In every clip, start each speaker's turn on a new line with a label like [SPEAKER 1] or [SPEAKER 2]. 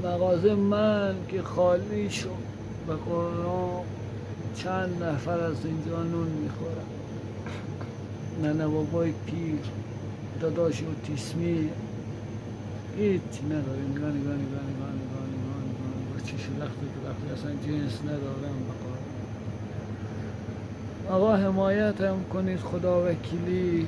[SPEAKER 1] مغازه من که خالی شد به قرآن چند نفر از اینجا نون میخورن. ننه بابای پیر، داداش اوتیسمی، هیچ نداره. نگاه با چشم لختی اصلا جنس ندارم. آقا حمایت هم کنید، خدا وکیلی.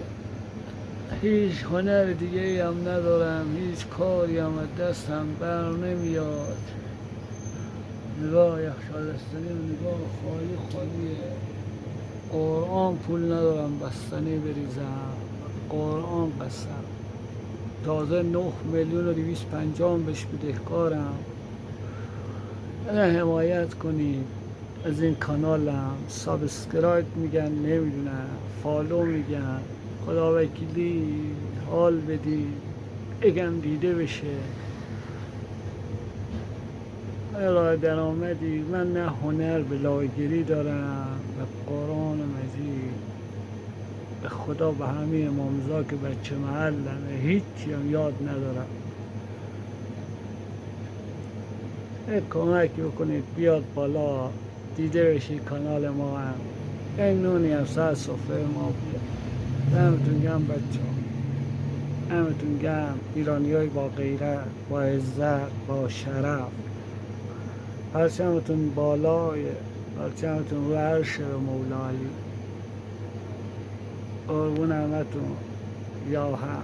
[SPEAKER 1] هیچ هنر دیگه هم ندارم، هیچ کاری هم از دستم بر نمیاد. نگاه یخچالستانی و نگاه خالیه. قرآن پول ندارم بستنی بریزم، قرآن قسم. تازه 9,250,000 بهش بدهکارم. حمایت کنید از این کانالم. سابسکرایب میگن، نمیدونم، فالو میگن. خدا وکیلی حال بدید، اگم دیده بشه. راه درآمدی. من نه هنر بلاگیری دارم، به قرآن مجید، به خدا، به همه امامزا که بچه محلمه، هیچی هم یاد ندارم. یک کمکی بکنید بیاد بالا، دیده بشی کانال ما هم. این نونی هم سر سفره ما بیاد. دمتون گرم بچه ها، دمتون گرم. ایرانی های با غیرت، با عزت، با شرف. پرچمتون بالای، پرچمتون رو عرش مولا علی. قربون همتون. یا هم